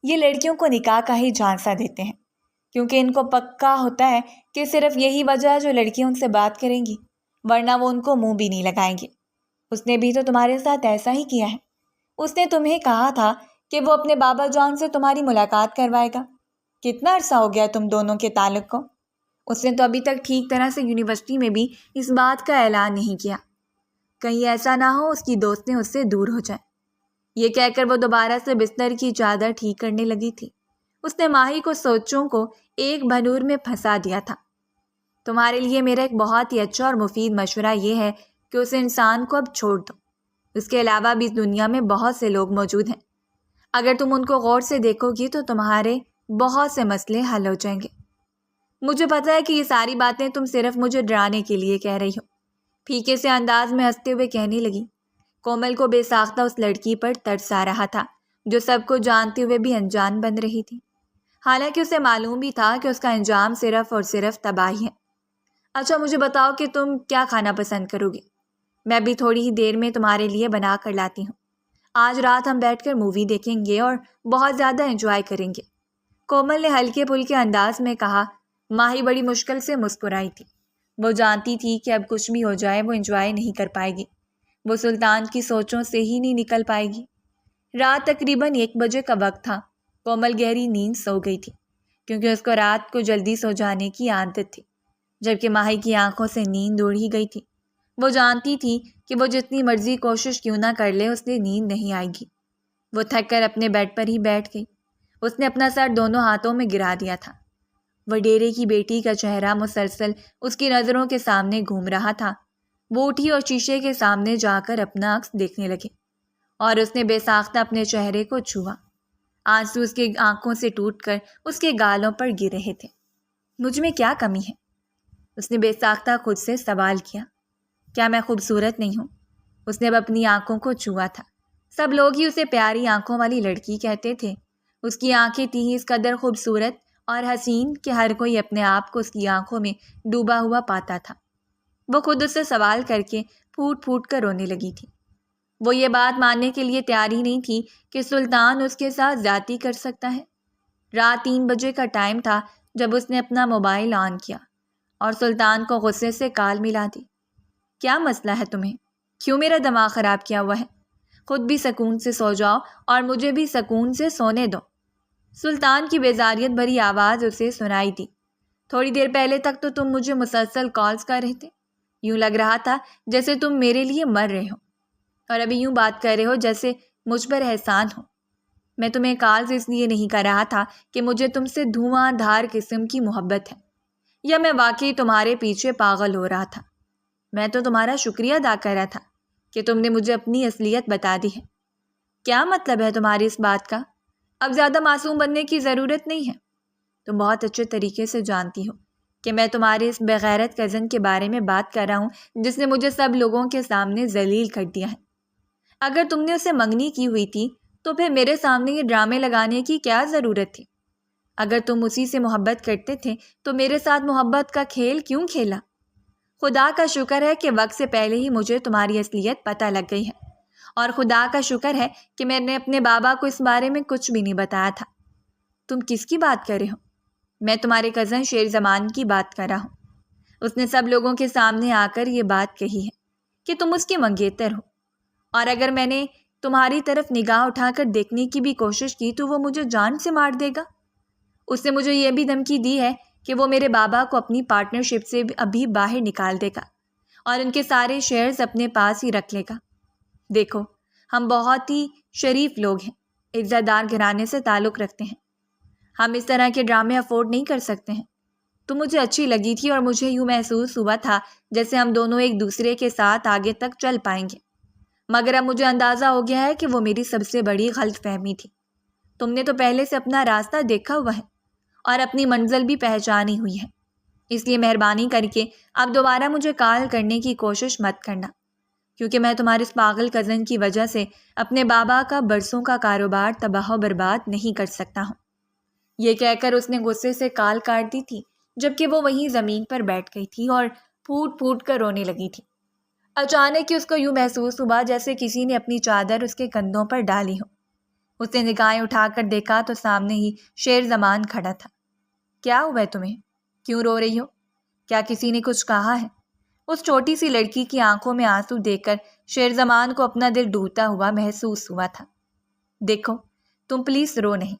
یہ لڑکیوں کو نکاح کا ہی جھانسا دیتے ہیں کیونکہ ان کو پکا ہوتا ہے کہ صرف یہی وجہ ہے جو لڑکیاں ان سے بات کریں گی، ورنہ وہ ان کو منہ بھی نہیں لگائیں گے. اس نے بھی تو تمہارے ساتھ ایسا ہی کیا ہے. اس نے تمہیں کہا تھا کہ وہ اپنے بابا جان سے تمہاری ملاقات کروائے گا. کتنا عرصہ ہو گیا تم دونوں کے تعلق کو؟ اس نے تو ابھی تک ٹھیک طرح سے یونیورسٹی میں بھی اس بات کا اعلان نہیں کیا. کہیں ایسا نہ ہو اس کی دوست نے اس سے دور ہو جائے. یہ کہہ کر وہ دوبارہ سے بستر کی چادر ٹھیک کرنے لگی تھی. اس نے ماہی کو سوچوں کو ایک بھنور میں پھنسا دیا تھا. تمہارے لیے میرا ایک بہت ہی اچھا اور مفید مشورہ یہ ہے کہ اس انسان کو اب چھوڑ دو. اس کے علاوہ بھی اس دنیا میں بہت سے لوگ موجود ہیں. اگر تم ان کو غور سے دیکھو گی تو تمہارے بہت سے مسئلے حل ہو جائیں گے. مجھے پتہ ہے کہ یہ ساری باتیں تم صرف مجھے ڈرانے کے لیے کہہ رہی ہو. پھیکے سے انداز میں ہنستے ہوئے کہنے لگی. کومل کو بے ساختہ اس لڑکی پر ترس آ رہا تھا جو سب کو جانتے ہوئے بھی انجان بن رہی تھی، حالانکہ اسے معلوم بھی تھا کہ اس کا انجام صرف اور صرف تباہی ہے. اچھا مجھے بتاؤ کہ تم کیا کھانا پسند کرو گے؟ میں بھی تھوڑی ہی دیر میں تمہارے لیے بنا کر لاتی ہوں. آج رات ہم بیٹھ کر مووی دیکھیں گے اور بہت زیادہ انجوائے کریں گے، کومل نے ہلکے پھلکے انداز میں کہا. ماہی بڑی مشکل سے مسکرائی تھی. وہ جانتی تھی کہ اب کچھ بھی ہو جائے وہ انجوائے نہیں کر پائے گی. وہ سلطان کی سوچوں سے ہی نہیں نکل پائے گی. رات تقریباً 1 بجے کا وقت تھا. کومل گہری نیند سو گئی تھی کیونکہ اس کو رات کو جلدی سو جانے کی عادت تھی، جبکہ ماہی کی آنکھوں سے نیند اڑ ہی گئی تھی. وہ جانتی تھی کہ وہ جتنی مرضی کوشش کیوں نہ کر لے اسے نیند نہیں آئے گی۔ وہ تھک کر اپنے بیڈ پر ہی بیٹھ گئی۔ اس نے اپنا سر دونوں ہاتھوں میں گرا دیا تھا۔ وڈیرے کی بیٹی کا چہرہ مسلسل اس کی نظروں کے سامنے گھوم رہا تھا۔ وہ اٹھی اور شیشے کے سامنے جا کر اپنا عکس دیکھنے لگی اور اس نے بے ساختہ اپنے چہرے کو چھوا۔ آنسو اس کی آنکھوں سے ٹوٹ کر اس کے گالوں پر گر رہے تھے۔ مجھ میں کیا کمی ہے؟ اس نے بے ساختہ خود سے سوال کیا۔ کیا میں خوبصورت نہیں ہوں؟ اس نے اب اپنی آنکھوں کو چھوا تھا۔ سب لوگ ہی اسے پیاری آنکھوں والی لڑکی کہتے تھے۔ اس کی آنکھیں تھیں اس قدر خوبصورت اور حسین کہ ہر کوئی اپنے آپ کو اس کی آنکھوں میں ڈوبا ہوا پاتا تھا۔ وہ خود اس سے سوال کر کے پھوٹ پھوٹ کر رونے لگی تھی۔ وہ یہ بات ماننے کے لیے تیار ہی نہیں تھی کہ سلطان اس کے ساتھ زیادتی کر سکتا ہے۔ رات 3 بجے کا ٹائم تھا جب اس نے اپنا موبائل آن کیا اور سلطان کو غصے سے کال ملا دی۔ کیا مسئلہ ہے تمہیں؟ کیوں میرا دماغ خراب کیا ہوا ہے؟ خود بھی سکون سے سو جاؤ اور مجھے بھی سکون سے سونے دو۔ سلطان کی بیزاریت بھری آواز اسے سنائی دی۔ تھوڑی دیر پہلے تک تو تم مجھے مسلسل کالز کر رہے تھے۔ یوں لگ رہا تھا جیسے تم میرے لیے مر رہے ہو، اور ابھی یوں بات کر رہے ہو جیسے مجھ پر احسان ہو۔ میں تمہیں کالز اس لیے نہیں کر رہا تھا کہ مجھے تم سے دھواں دھار قسم کی محبت ہے، یا میں واقعی تمہارے پیچھے پاگل ہو رہا تھا۔ میں تو تمہارا شکریہ ادا کر رہا تھا کہ تم نے مجھے اپنی اصلیت بتا دی ہے۔ کیا مطلب ہے تمہاری اس بات کا؟ اب زیادہ معصوم بننے کی ضرورت نہیں ہے۔ تم بہت اچھے طریقے سے جانتی ہو کہ میں تمہارے اس بغیرت کزن کے بارے میں بات کر رہا ہوں جس نے مجھے سب لوگوں کے سامنے ذلیل کر دیا ہے۔ اگر تم نے اسے منگنی کی ہوئی تھی تو پھر میرے سامنے یہ ڈرامے لگانے کی کیا ضرورت تھی؟ اگر تم اسی سے محبت کرتے تھے تو میرے ساتھ محبت کا کھیل کیوں کھیلا؟ خدا کا شکر ہے کہ وقت سے پہلے ہی مجھے تمہاری اصلیت پتہ لگ گئی ہے، اور خدا کا شکر ہے کہ میں نے اپنے بابا کو اس بارے میں کچھ بھی نہیں بتایا تھا۔ تم کس کی بات کر رہے ہو؟ میں تمہارے کزن شیر زمان کی بات کر رہا ہوں۔ اس نے سب لوگوں کے سامنے آ کر یہ بات کہی ہے کہ تم اس کے منگیتر ہو، اور اگر میں نے تمہاری طرف نگاہ اٹھا کر دیکھنے کی بھی کوشش کی تو وہ مجھے جان سے مار دے گا۔ اس نے مجھے یہ بھی دھمکی دی ہے کہ وہ میرے بابا کو اپنی پارٹنرشپ سے ابھی باہر نکال دے گا اور ان کے سارے شیئرز اپنے پاس ہی رکھ لے گا۔ دیکھو، ہم بہت ہی شریف لوگ ہیں، عزت دار گھرانے سے تعلق رکھتے ہیں، ہم اس طرح کے ڈرامے افورڈ نہیں کر سکتے ہیں۔ تو مجھے اچھی لگی تھی اور مجھے یوں محسوس ہوا تھا جیسے ہم دونوں ایک دوسرے کے ساتھ آگے تک چل پائیں گے، مگر اب مجھے اندازہ ہو گیا ہے کہ وہ میری سب سے بڑی غلط فہمی تھی۔ تم نے تو پہلے سے اپنا راستہ دیکھا ہوا ہے اور اپنی منزل بھی پہچانی ہوئی ہے، اس لیے مہربانی کر کے اب دوبارہ مجھے کال کرنے کی کوشش مت کرنا، کیونکہ میں تمہارے اس پاگل کزن کی وجہ سے اپنے بابا کا برسوں کا کاروبار تباہ و برباد نہیں کر سکتا ہوں۔ یہ کہہ کر اس نے غصے سے کال کاٹ دی تھی، جبکہ وہ وہیں زمین پر بیٹھ گئی تھی اور پھوٹ پھوٹ کر رونے لگی تھی۔ اچانک ہی اس کو یوں محسوس ہوا جیسے کسی نے اپنی چادر اس کے کندھوں پر ڈالی ہو۔ اس نے نگاہیں اٹھا کر دیکھا تو سامنے ہی شیر زمان کھڑا تھا۔ کیا ہوا ہے تمہیں؟ کیوں رو رہی ہو؟ کیا کسی نے کچھ کہا ہے؟ اس چھوٹی سی لڑکی کی آنکھوں میں آنسو دیکھ کر شیر زمان کو اپنا دل ڈوبتا ہوا محسوس ہوا تھا۔ دیکھو، تم پلیز رو نہیں،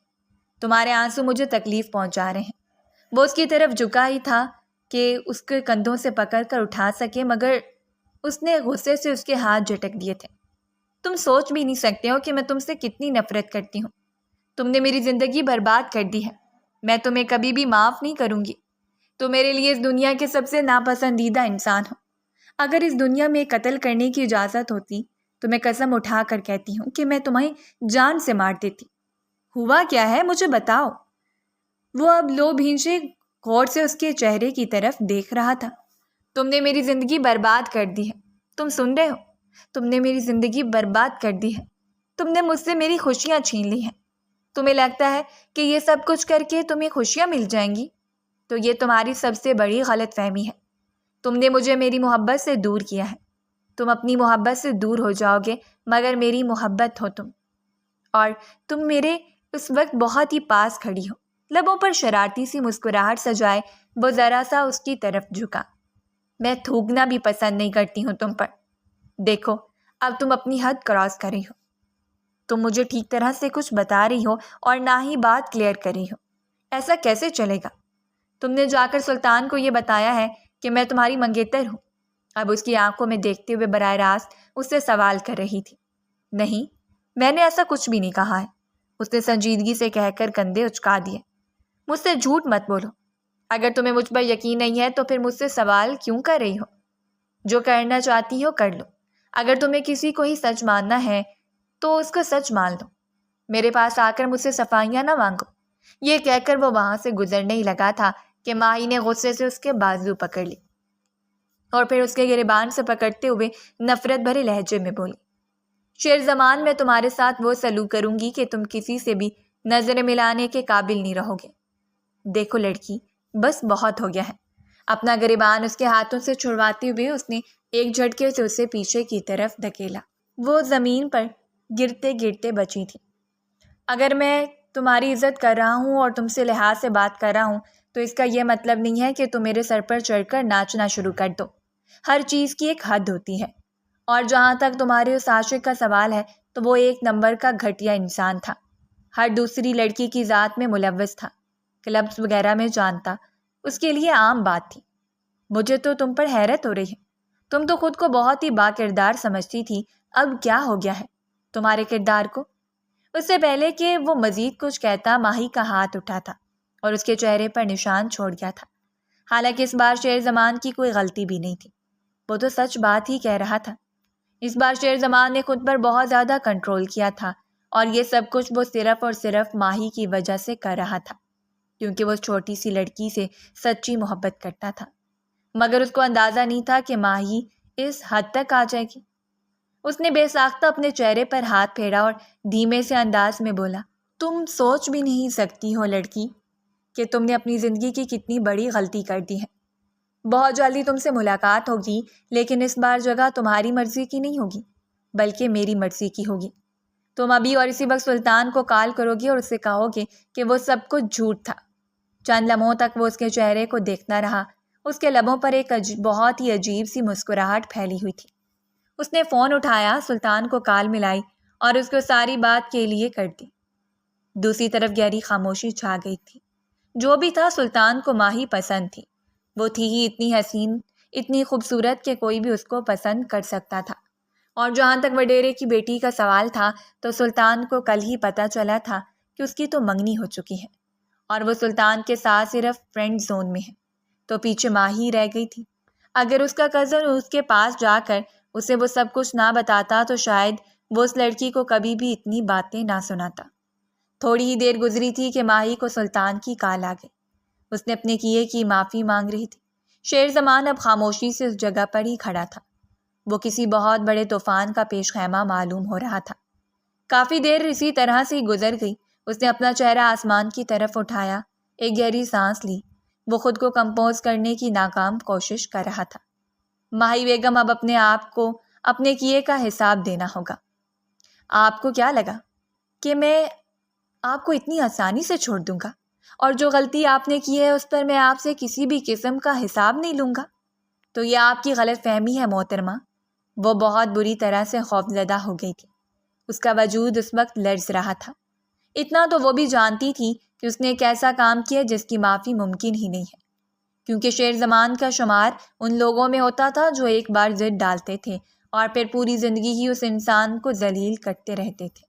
تمہارے آنسو مجھے تکلیف پہنچا رہے ہیں۔ وہ اس کی طرف جھکا ہی تھا کہ اس کے کندھوں سے پکڑ کر اٹھا سکے، مگر اس نے غصے سے اس کے ہاتھ جھٹک دیے تھے۔ تم سوچ بھی نہیں سکتے ہو کہ میں تم سے کتنی نفرت کرتی ہوں۔ تم نے میری زندگی برباد کر دی ہے، میں تمہیں کبھی بھی معاف نہیں کروں گی۔ تو میرے لیے اس دنیا کے سب سے ناپسندیدہ انسان ہو۔ اگر اس دنیا میں قتل کرنے کی اجازت ہوتی تو میں قسم اٹھا کر کہتی ہوں کہ میں تمہیں جان سے مار دیتی۔ ہوا کیا ہے مجھے بتاؤ۔ وہ اب لو بھینچے غور سے اس کے چہرے کی طرف دیکھ رہا تھا۔ تم نے میری زندگی برباد کر دی ہے، تم سن رہے ہو؟ تم نے میری زندگی برباد کر دی ہے، تم نے مجھ سے میری خوشیاں چھین لی ہیں۔ تمہیں لگتا ہے کہ یہ سب کچھ کر کے تمہیں خوشیاں مل جائیں گی؟ تو یہ تمہاری سب سے بڑی غلط فہمی ہے۔ تم نے مجھے میری محبت سے دور کیا ہے۔ تم اپنی محبت سے دور ہو جاؤ گے مگر میری محبت ہو تم، اور تم میرے اس وقت بہت ہی پاس کھڑی ہو۔ لبوں پر شرارتی سی مسکراہٹ سجائے وہ ذرا سا اس کی طرف جھکا۔ میں تھوکنا بھی پسند نہیں کرتی ہوں تم پر۔ دیکھو، اب تم اپنی حد کراس کر رہی ہو۔ تم مجھے ٹھیک طرح سے کچھ بتا رہی ہو اور نہ ہی بات کلیئر کر رہی ہو۔ ایسا کیسے چلے گا؟ تم نے جا کر سلطان کو یہ بتایا ہے کہ میں تمہاری منگیتر ہوں، اب اس کی آنکھوں میں دیکھتے ہوئے براہ راست اس سے سوال کر رہی تھی۔ نہیں، میں نے ایسا کچھ بھی نہیں کہا ہے، اس نے سنجیدگی سے کہہ کر کندھے اچکا دیے۔ مجھ سے جھوٹ مت بولو، اگر تمہیں مجھ پر یقین نہیں ہے تو پھر مجھ سے سوال کیوں کر رہی ہو؟ جو کرنا چاہتی ہو کر لو، اگر تمہیں کسی کو ہی سچ ماننا ہے تو اس کو سچ مان لو، میرے پاس آ کر مجھ سے صفائیاں نہ مانگو۔ یہ کہہ کر وہ وہاں سے گزرنے ہی لگا تھا کہ ماہی نے غصے سے اس کے بازو پکڑ لی اور پھر اس کے گریبان سے پکڑتے ہوئے نفرت بھرے لہجے میں بولی، شیر زمان، میں تمہارے ساتھ وہ سلوک کروں گی کہ تم کسی سے بھی نظر ملانے کے قابل نہیں رہو گے۔ دیکھو لڑکی، بس بہت ہو گیا ہے۔ اپنا گریبان اس کے ہاتھوں سے چھڑواتے ہوئے اس نے ایک جھٹکے سے اسے پیچھے کی طرف دھکیلا۔ وہ زمین پر گرتے گرتے بچی تھی۔ اگر میں تمہاری عزت کر رہا ہوں اور تم سے لحاظ سے بات کر رہا ہوں تو اس کا یہ مطلب نہیں ہے کہ تم میرے سر پر چڑھ کر ناچنا شروع کر دو۔ ہر چیز کی ایک حد ہوتی ہے، اور جہاں تک تمہارے اس عاشق کا سوال ہے تو وہ ایک نمبر کا گھٹیا انسان تھا، ہر دوسری لڑکی کی ذات میں ملوث تھا، کلبز وغیرہ میں جانتا، اس کے لیے عام بات تھی۔ مجھے تو تم پر حیرت ہو رہی ہے، تم تو خود کو بہت ہی با کردار سمجھتی تھی، اب کیا ہو گیا ہے تمہارے کردار کو؟ اس سے پہلے کہ وہ مزید کچھ کہتا ماہی کا ہاتھ اٹھا تھا اور اس کے چہرے پر نشان چھوڑ گیا تھا۔ حالانکہ اس بار شیر زمان کی کوئی غلطی بھی نہیں تھی، وہ تو سچ بات ہی کہہ رہا تھا۔ اس بار شیر زمان نے خود پر بہت زیادہ کنٹرول کیا تھا، اور یہ سب کچھ وہ صرف اور صرف ماہی کی وجہ سے کر رہا تھا، کیونکہ وہ چھوٹی سی لڑکی سے سچی محبت کرتا تھا۔ مگر اس کو اندازہ نہیں تھا کہ ماہی اس حد تک آ جائے گی۔ اس نے بے ساختہ اپنے چہرے پر ہاتھ پھیرا اور دھیمے سے انداز میں بولا، تم سوچ بھی نہیں سکتی ہو لڑکی کہ تم نے اپنی زندگی کی کتنی بڑی غلطی کر دی ہے۔ بہت جلدی تم سے ملاقات ہوگی، لیکن اس بار جگہ تمہاری مرضی کی نہیں ہوگی بلکہ میری مرضی کی ہوگی۔ تم ابھی اور اسی وقت سلطان کو کال کرو گے اور اسے کہو گے کہ وہ سب کچھ جھوٹ تھا۔ چند لمحوں تک وہ اس کے چہرے کو دیکھتا رہا، اس کے لبوں پر ایک بہت ہی عجیب سی مسکراہٹ پھیلی ہوئی تھی۔ اس نے فون اٹھایا، سلطان کو کال ملائی اور اس کو ساری بات کے لیے کر دی۔ دوسری طرف گہری خاموشی چھا گئی تھی۔ جو بھی تھا، سلطان کو ماہی پسند تھی۔ وہ تھی ہی اتنی حسین، اتنی خوبصورت کہ کوئی بھی اس کو پسند کر سکتا تھا۔ اور جہاں تک وڈیرے کی بیٹی کا سوال تھا تو سلطان کو کل ہی پتہ چلا تھا کہ اس کی تو منگنی ہو چکی ہے اور وہ سلطان کے ساتھ صرف فرینڈ زون میں ہے، تو پیچھے ماہی رہ گئی تھی۔ اگر اس کا کزن اس کے پاس جا کر اسے وہ سب کچھ نہ بتاتا تو شاید وہ اس لڑکی کو کبھی بھی اتنی باتیں نہ سناتا۔ تھوڑی ہی دیر گزری تھی کہ ماہی کو سلطان کی کال آ گئی۔ اس نے اپنے کیے کی معافی مانگ رہی تھی۔ شیر زمان اب خاموشی سے اس جگہ پر ہی کھڑا تھا۔ وہ کسی بہت بڑے طوفان کا پیش خیمہ معلوم ہو رہا تھا۔ کافی دیر اسی طرح سے گزر گئی۔ اس نے اپنا چہرہ آسمان کی طرف اٹھایا، ایک گہری سانس لی۔ وہ خود کو کمپوز کرنے کی ناکام کوشش کر رہا تھا۔ ماہی بیگم، اب اپنے آپ کو اپنے کیے کا حساب دینا ہوگا۔ آپ کو کیا لگا کہ میں آپ کو اتنی آسانی سے چھوڑ دوں گا؟ اور جو غلطی آپ نے کی ہے اس پر میں آپ سے کسی بھی قسم کا حساب نہیں لوں گا؟ تو یہ آپ کی غلط فہمی ہے محترمہ۔ وہ بہت بری طرح سے خوفزدہ ہو گئی تھی۔ اس کا وجود اس وقت لرز رہا تھا۔ اتنا تو وہ بھی جانتی تھی کہ اس نے ایک ایسا کام کیا جس کی معافی ممکن ہی نہیں ہے، کیونکہ شیر زمان کا شمار ان لوگوں میں ہوتا تھا جو ایک بار ضد ڈالتے تھے اور پھر پوری زندگی ہی اس انسان کو ذلیل کرتے رہتے تھے۔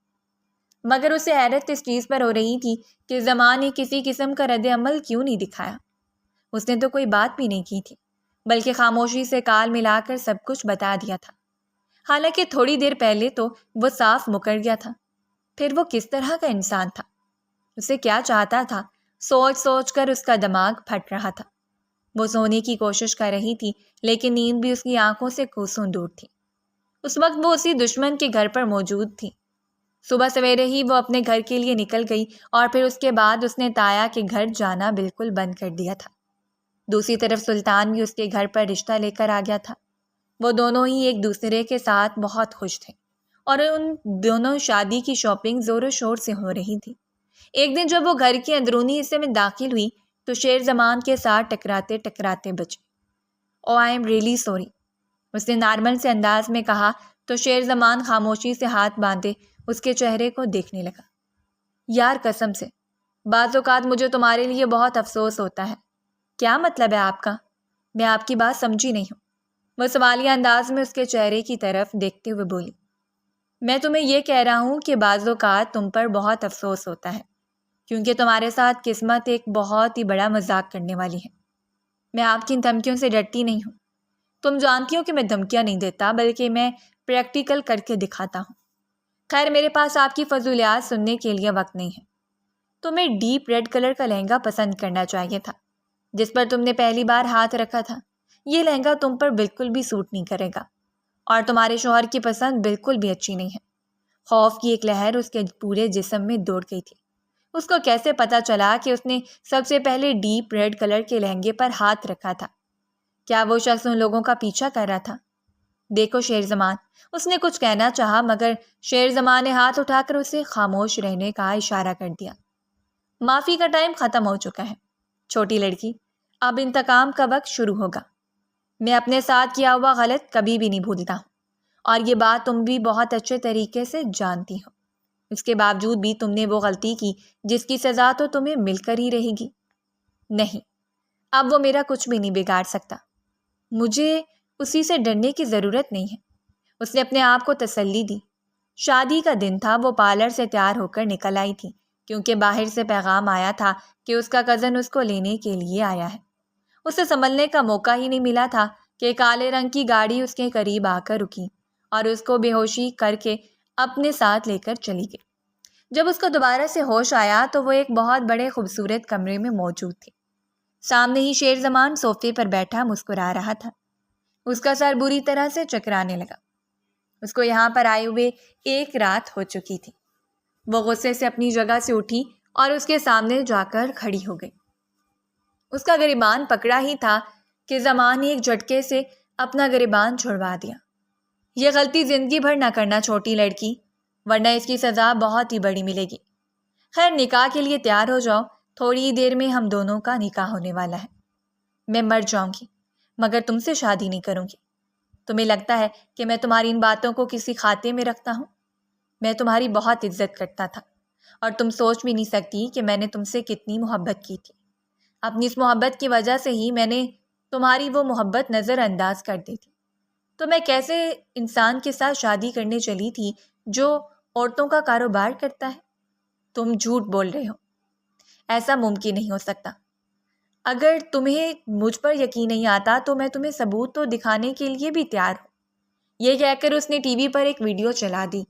مگر اسے حیرت اس چیز پر ہو رہی تھی کہ زمان نے کسی قسم کا رد عمل کیوں نہیں دکھایا۔ اس نے تو کوئی بات بھی نہیں کی تھی، بلکہ خاموشی سے کال ملا کر سب کچھ بتا دیا تھا۔ حالانکہ تھوڑی دیر پہلے تو وہ صاف مکر گیا تھا۔ پھر وہ کس طرح کا انسان تھا؟ اسے کیا چاہتا تھا؟ سوچ سوچ کر اس کا دماغ پھٹ رہا تھا۔ وہ سونے کی کوشش کر رہی تھی، لیکن نیند بھی اس کی آنکھوں سے کوسوں دور تھی۔ اس وقت وہ اسی دشمن کے گھر پر موجود تھی۔ صبح سویرے ہی وہ اپنے گھر کے لیے نکل گئی اور پھر اس کے بعد اس نے تایا کے گھر جانا بالکل بند کر دیا تھا۔ دوسری طرف سلطان بھی اس کے گھر پر رشتہ لے کر آ گیا تھا۔ وہ دونوں ہی ایک دوسرے کے ساتھ بہت خوش تھے اور ان دونوں شادی کی شاپنگ زور و شور سے ہو رہی تھی۔ ایک دن جب وہ گھر کے اندرونی حصے میں داخل ہوئی تو شیر زمان کے ساتھ ٹکراتے ٹکراتے بچے۔ او آئی ایم ریئلی سوری، اس نے نارمل سے انداز میں کہا تو شیر زمان خاموشی سے ہاتھ باندھے اس کے چہرے کو دیکھنے لگا۔ یار قسم سے، بعض اوقات مجھے تمہارے لیے بہت افسوس ہوتا ہے۔ کیا مطلب ہے آپ کا؟ میں آپ کی بات سمجھی نہیں ہوں۔ وہ سوالیہ انداز میں اس کے چہرے کی طرف دیکھتے ہوئے بولی، میں تمہیں یہ کہہ رہا ہوں کہ بعض اوقات تم پر بہت افسوس ہوتا ہے، کیونکہ تمہارے ساتھ قسمت ایک بہت ہی بڑا مذاق کرنے والی ہے۔ میں آپ کی ان دھمکیوں سے ڈرتی نہیں ہوں۔ تم جانتی ہو کہ میں دھمکیاں نہیں دیتا، بلکہ میں پریکٹیکل کر کے دکھاتا ہوں۔ خیر، میرے پاس آپ کی فضولیات سننے کے لیے وقت نہیں ہے۔ تمہیں ڈیپ ریڈ کلر کا لہنگا پسند کرنا چاہیے تھا، جس پر تم نے پہلی بار ہاتھ رکھا تھا۔ یہ لہنگا تم پر بالکل بھی سوٹ نہیں کرے گا، اور تمہارے شوہر کی پسند بالکل بھی اچھی نہیں ہے۔ خوف کی ایک لہر اس کے پورے جسم میں دوڑ گئی تھی۔ اس کو کیسے پتا چلا کہ اس نے سب سے پہلے ڈیپ ریڈ کلر کے لہنگے پر ہاتھ رکھا تھا؟ کیا وہ شخص ان لوگوں کا پیچھا کر رہا تھا؟ دیکھو شیر زمان، اس نے کچھ کہنا چاہا، مگر شیر زمان نے ہاتھ اٹھا کر اسے خاموش رہنے کا اشارہ کر دیا۔ معافی کا ٹائم ختم ہو چکا ہے چھوٹی لڑکی، اب انتقام کا وقت شروع ہوگا۔ میں اپنے ساتھ کیا ہوا غلط کبھی بھی نہیں بھولتا ہوں، اور یہ بات تم بھی بہت اچھے طریقے سے جانتی ہو۔ اس کے باوجود بھی تم نے وہ غلطی کی جس کی سزا تو تمہیں مل کر ہی رہے گی۔ نہیں، اب وہ میرا کچھ بھی نہیں بگاڑ سکتا۔ مجھے اسی سے ڈرنے کی ضرورت نہیں ہے۔ اس نے اپنے آپ کو تسلی دی۔ شادی کا دن تھا، وہ پارلر سے تیار ہو کر نکل آئی تھی، کیونکہ باہر سے پیغام آیا تھا کہ اس کا کزن اس کو لینے کے لیے آیا ہے۔ اسے سنبھلنے کا موقع ہی نہیں ملا تھا کہ کالے رنگ کی گاڑی اس کے قریب آ کر رکی اور اس کو بے ہوشی کر کے اپنے ساتھ لے کر چلی گئی۔ جب اس کو دوبارہ سے ہوش آیا تو وہ ایک بہت بڑے خوبصورت کمرے میں موجود تھی۔ سامنے ہی شیر زمان صوفے پر بیٹھا مسکرا رہا تھا۔ اس کا سر بری طرح سے چکرانے لگا۔ اس کو یہاں پر آئے ہوئے ایک رات ہو چکی تھی۔ وہ غصے سے اپنی جگہ سے اٹھی اور اس کے سامنے جا کر کھڑی ہو گئی۔ اس کا گریبان پکڑا ہی تھا کہ زمان نے ایک جھٹکے سے اپنا گریبان چھڑوا دیا۔ یہ غلطی زندگی بھر نہ کرنا چھوٹی لڑکی، ورنہ اس کی سزا بہت ہی بڑی ملے گی۔ خیر، نکاح کے لیے تیار ہو جاؤ، تھوڑی ہی دیر میں ہم دونوں کا نکاح ہونے والا ہے۔ میں مر جاؤں گی مگر تم سے شادی نہیں کروں گی۔ تمہیں لگتا ہے کہ میں تمہاری ان باتوں کو کسی کھاتے میں رکھتا ہوں؟ میں تمہاری بہت عزت کرتا تھا، اور تم سوچ بھی نہیں سکتی کہ میں نے تم سے کتنی محبت کی تھی۔ اپنی اس محبت کی وجہ سے ہی میں نے تمہاری وہ محبت نظر انداز کر دی تھی۔ تو میں کیسے انسان کے ساتھ شادی کرنے چلی تھی جو عورتوں کا کاروبار کرتا ہے؟ تم جھوٹ بول رہے ہو، ایسا ممکن نہیں ہو سکتا۔ اگر تمہیں مجھ پر یقین نہیں آتا تو میں تمہیں ثبوت تو دکھانے کے لیے بھی تیار ہوں۔ یہ کہہ کر اس نے ٹی وی پر ایک ویڈیو چلا دی۔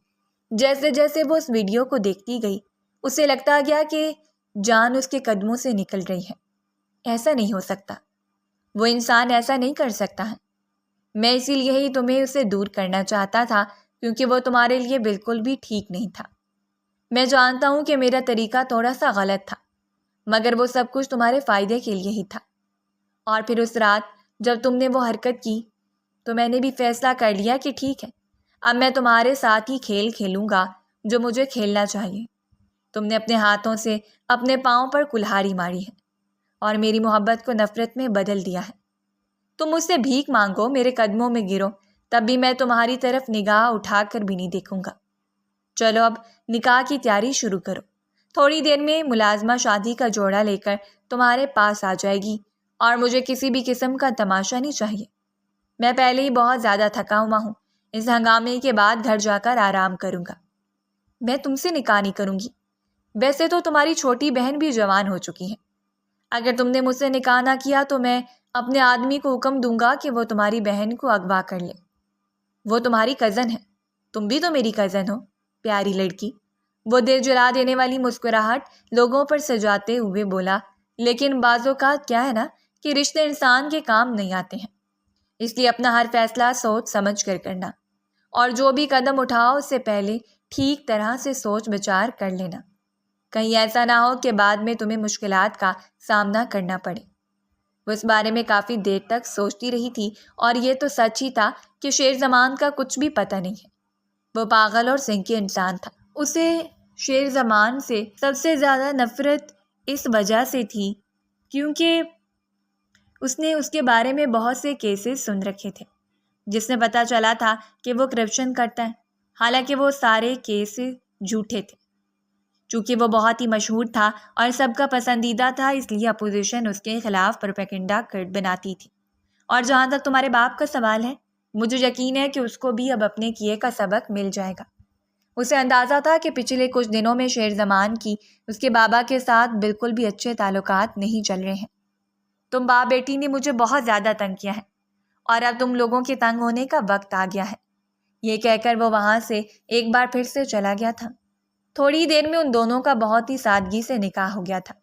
جیسے جیسے وہ اس ویڈیو کو دیکھتی گئی، اسے لگتا گیا کہ جان اس کے قدموں سے نکل رہی ہے۔ ایسا نہیں ہو سکتا، وہ انسان ایسا نہیں کر سکتا ہے۔ میں اسی لیے ہی تمہیں اسے دور کرنا چاہتا تھا، کیونکہ وہ تمہارے لیے بالکل بھی ٹھیک نہیں تھا۔ میں جانتا ہوں کہ میرا طریقہ تھوڑا سا غلط تھا، مگر وہ سب کچھ تمہارے فائدے کے لیے ہی تھا۔ اور پھر اس رات جب تم نے وہ حرکت کی تو میں نے بھی فیصلہ کر لیا کہ ٹھیک ہے، اب میں تمہارے ساتھ ہی کھیل کھیلوں گا جو مجھے کھیلنا چاہیے۔ تم نے اپنے ہاتھوں سے اپنے پاؤں پر کلہاڑی ماری ہے اور میری محبت کو نفرت میں بدل دیا ہے۔ تم مجھ سے بھیک مانگو، میرے قدموں میں گرو، تب بھی میں تمہاری طرف نگاہ اٹھا کر بھی نہیں دیکھوں گا۔ چلو اب نکاح کی تیاری شروع کرو۔ تھوڑی دیر میں ملازمہ شادی کا جوڑا لے کر تمہارے پاس آ جائے گی، اور مجھے کسی بھی قسم کا تماشا نہیں چاہیے۔ میں پہلے ہی بہت زیادہ تھکا ہوا ہوں، اس ہنگامے کے بعد گھر جا کر آرام کروں گا۔ میں تم سے نکاح نہیں کروں گی۔ ویسے تو تمہاری چھوٹی بہن بھی جوان ہو چکی ہے۔ اگر تم نے مجھ سے نکاح نہ کیا تو میں اپنے آدمی کو حکم دوں گا کہ وہ تمہاری بہن کو اغوا کر لے۔ وہ تمہاری کزن ہے، تم بھی تو میری کزن ہو، پیاری لڑکی۔ وہ دل جلا دینے والی مسکراہٹ لوگوں پر سجاتے ہوئے بولا، لیکن بعض اوقات کیا ہے نا کہ رشتے انسان کے کام نہیں آتے ہیں، اس لیے اپنا ہر فیصلہ سوچ سمجھ کر کرنا، اور جو بھی قدم اٹھاؤ اس سے پہلے ٹھیک طرح سے سوچ بچار کر لینا، کہیں ایسا نہ ہو کہ بعد میں تمہیں مشکلات کا سامنا کرنا پڑے۔ وہ اس بارے میں کافی دیر تک سوچتی رہی تھی، اور یہ تو سچ ہی تھا کہ شیر زمان کا کچھ بھی پتہ نہیں ہے۔ وہ پاگل اور سنکی انسان تھا۔ اسے شیر زمان سے سب سے زیادہ نفرت اس وجہ سے تھی کیونکہ اس نے اس کے بارے میں بہت سے کیسز سن رکھے تھے جس میں پتہ چلا تھا کہ وہ کرپشن کرتا ہے، حالانکہ وہ سارے کیسز جھوٹے تھے۔ چونکہ وہ بہت ہی مشہور تھا اور سب کا پسندیدہ تھا، اس لیے اپوزیشن اس کے خلاف پروپیگنڈا بناتی تھی اور جہاں تک تمہارے باپ کا سوال ہے، مجھے یقین ہے کہ اس کو بھی اب اپنے کیے کا سبق مل جائے گا۔ اسے اندازہ تھا کہ پچھلے کچھ دنوں میں شیر زمان کی اس کے بابا کے ساتھ بالکل بھی اچھے تعلقات نہیں چل رہے ہیں۔ تم باپ بیٹی نے مجھے بہت زیادہ تنگ کیا ہے اور اب تم لوگوں کے تنگ ہونے کا وقت آ گیا ہے۔ یہ کہہ کر وہ وہاں سے ایک بار پھر سے چلا گیا تھا۔ تھوڑی دیر میں ان دونوں کا بہت ہی سادگی سے نکاح ہو گیا تھا۔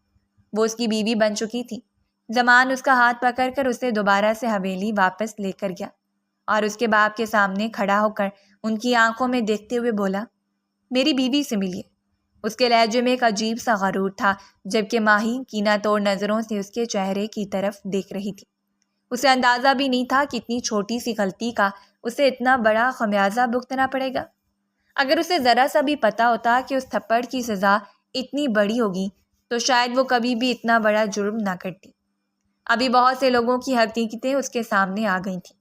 وہ اس کی بیوی بن چکی تھی۔ زمان اس کا ہاتھ پکڑ کر اسے دوبارہ سے حویلی واپس لے کر گیا اور اس کے باپ کے سامنے کھڑا ہو کر ان کی آنکھوں میں دیکھتے ہوئے بولا، میری بیوی سے ملیے۔ اس کے لہجے میں ایک عجیب سا غرور تھا، جبکہ ماہی کینہ توڑ نظروں سے اس کے چہرے کی طرف دیکھ رہی تھی۔ اسے اندازہ بھی نہیں تھا کہ اتنی چھوٹی سی غلطی کا اسے اتنا بڑا خمیازہ بھگتنا پڑے گا۔ اگر اسے ذرا سا بھی پتا ہوتا کہ اس تھپڑ کی سزا اتنی بڑی ہوگی تو شاید وہ کبھی بھی اتنا بڑا جرم نہ کرتی۔ ابھی بہت سے لوگوں کی حقیقتیں اس کے سامنے آ گئی تھیں۔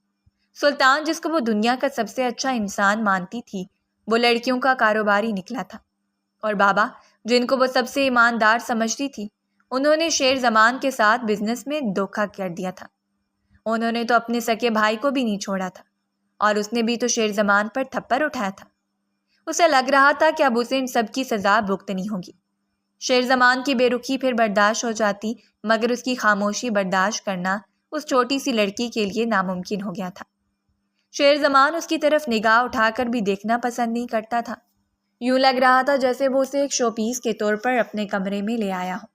سلطان، جس کو وہ دنیا کا سب سے اچھا انسان مانتی تھی، وہ لڑکیوں کا کاروباری نکلا تھا، اور بابا، جن کو وہ سب سے ایماندار سمجھتی تھی، انہوں نے شیر زمان کے ساتھ بزنس میں دھوکہ کر دیا تھا۔ انہوں نے تو اپنے سکے بھائی کو بھی نہیں چھوڑا تھا، اور اس نے بھی تو شیر زمان پر تھپڑ اٹھایا تھا۔ اسے لگ رہا تھا کہ اب اسے ان سب کی سزا بھگتنی ہوگی۔ شیر زمان کی بے رخی پھر برداشت ہو جاتی، مگر اس کی خاموشی برداشت کرنا اس چھوٹی سی لڑکی کے لیے ناممکن ہو گیا تھا۔ شیر زمان اس کی طرف نگاہ اٹھا کر بھی دیکھنا پسند نہیں کرتا تھا۔ یوں لگ رہا تھا جیسے وہ اسے ایک شو پیس کے طور پر اپنے کمرے میں لے آیا ہو۔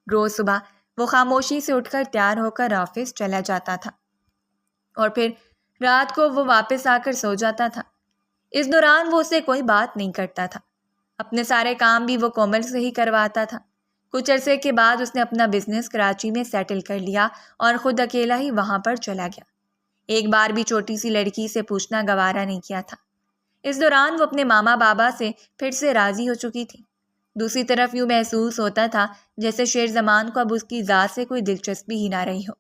روز صبح وہ خاموشی سے اٹھ کر تیار ہو کر آفس چلا جاتا تھا، اور پھر رات کو وہ واپس آ کر سو جاتا تھا۔ اس دوران وہ اسے کوئی بات نہیں کرتا تھا۔ اپنے سارے کام بھی وہ کومل سے ہی کرواتا تھا۔ کچھ عرصے کے بعد اس نے اپنا بزنس کراچی میں سیٹل کر لیا اور خود اکیلا ہی وہاں پر چلا گیا۔ ایک بار بھی چھوٹی سی لڑکی سے پوچھنا گوارا نہیں کیا تھا۔ اس دوران وہ اپنے ماما بابا سے پھر سے راضی ہو چکی تھی۔ دوسری طرف یوں محسوس ہوتا تھا جیسے شیر زمان کو اب اس کی ذات سے کوئی دلچسپی ہی نہ رہی ہو۔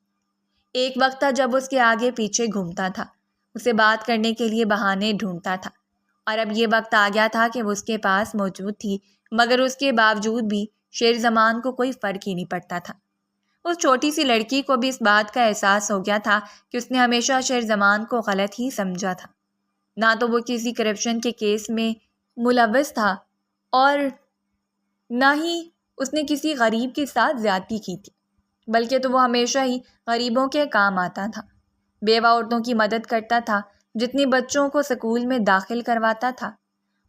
ایک وقت تھا جب اس کے آگے پیچھے گھومتا تھا، اسے بات کرنے کے لیے بہانے ڈھونڈتا تھا، اور اب یہ وقت آ گیا تھا کہ وہ اس کے پاس موجود تھی، مگر اس کے باوجود بھی شیر زمان کو کوئی فرق ہی نہیں پڑتا تھا۔ اس چھوٹی سی لڑکی کو بھی اس بات کا احساس ہو گیا تھا کہ اس نے ہمیشہ شیر زمان کو غلط ہی سمجھا تھا۔ نہ تو وہ کسی کرپشن کے کیس میں ملوث تھا، اور نہ ہی اس نے کسی غریب کے ساتھ زیادتی کی تھی، بلکہ تو وہ ہمیشہ ہی غریبوں کے کام آتا تھا، بیوہ عورتوں کی مدد کرتا تھا، جتنی بچوں کو سکول میں داخل کرواتا تھا۔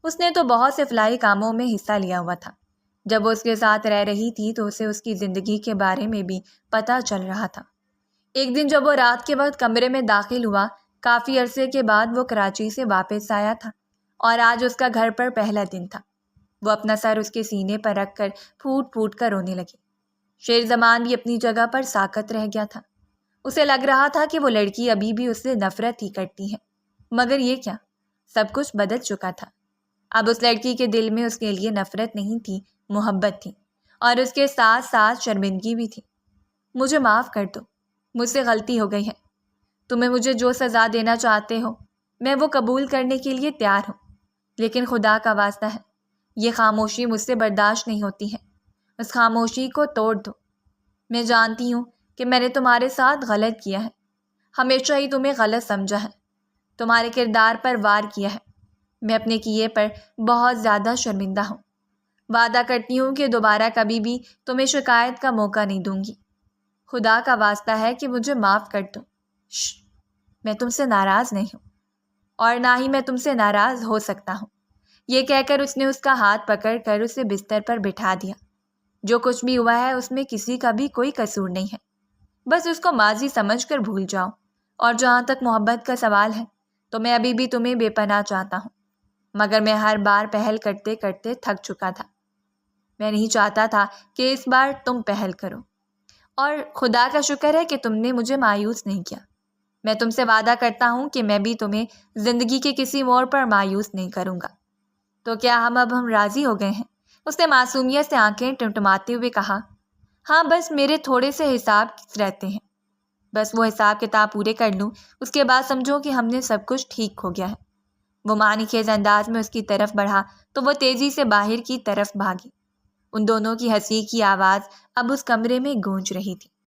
اس نے تو بہت سے فلاحی کاموں میں حصہ لیا ہوا تھا۔ جب وہ اس کے ساتھ رہ رہی تھی تو اسے اس کی زندگی کے بارے میں بھی پتہ چل رہا تھا۔ ایک دن جب وہ رات کے وقت کمرے میں داخل ہوا، کافی عرصے کے بعد وہ کراچی سے واپس آیا تھا، اور آج اس کا گھر پر پہلا دن تھا۔ وہ اپنا سر اس کے سینے پر رکھ کر پھوٹ پھوٹ کر رونے لگی۔ شیر زمان بھی اپنی جگہ پر ساکت رہ گیا تھا۔ اسے لگ رہا تھا کہ وہ لڑکی ابھی بھی اس سے نفرت ہی کرتی ہے، مگر یہ کیا، سب کچھ بدل چکا تھا۔ اب اس لڑکی کے دل میں اس کے لیے نفرت نہیں تھی، محبت تھی، اور اس کے ساتھ ساتھ شرمندگی بھی تھی۔ مجھے معاف کر دو، مجھ سے غلطی ہو گئی ہے۔ تمہیں مجھے جو سزا دینا چاہتے ہو میں وہ قبول کرنے کے لیے تیار ہوں، لیکن خدا کا واسطہ ہے، یہ خاموشی مجھ سے برداشت نہیں ہوتی ہے۔ اس خاموشی کو توڑ دو۔ میں جانتی ہوں کہ میں نے تمہارے ساتھ غلط کیا ہے، ہمیشہ ہی تمہیں غلط سمجھا ہے، تمہارے کردار پر وار کیا ہے۔ میں اپنے کیے پر بہت زیادہ شرمندہ ہوں۔ وعدہ کرتی ہوں کہ دوبارہ کبھی بھی تمہیں شکایت کا موقع نہیں دوں گی۔ خدا کا واسطہ ہے کہ مجھے معاف کر دو۔ میں تم سے ناراض نہیں ہوں، اور نہ ہی میں تم سے ناراض ہو سکتا ہوں۔ یہ کہہ کر اس نے اس کا ہاتھ پکڑ کر اسے بستر پر بٹھا دیا۔ جو کچھ بھی ہوا ہے اس میں کسی کا بھی کوئی قصور نہیں ہے، بس اس کو ماضی سمجھ کر بھول جاؤ۔ اور جہاں تک محبت کا سوال ہے تو میں ابھی بھی تمہیں بے پناہ چاہتا ہوں، مگر میں ہر بار پہل کرتے کرتے تھک چکا تھا۔ میں نہیں چاہتا تھا کہ اس بار تم پہل کرو، اور خدا کا شکر ہے کہ تم نے مجھے مایوس نہیں کیا۔ میں تم سے وعدہ کرتا ہوں کہ میں بھی تمہیں زندگی کے کسی موڑ پر مایوس نہیں کروں گا۔ تو کیا ہم راضی ہو گئے ہیں؟ اس نے معصومیت سے آنکھیں ٹمٹماتے ہوئے کہا۔ ہاں، بس میرے تھوڑے سے حساب رہتے ہیں، بس وہ حساب کتاب پورے کر لوں، اس کے بعد سمجھو کہ ہم نے سب کچھ ٹھیک ہو گیا ہے۔ وہ معنی خیز انداز میں اس کی طرف بڑھا تو وہ تیزی سے باہر کی طرف بھاگی۔ ان دونوں کی ہنسی کی آواز اب اس کمرے میں گونج رہی تھی۔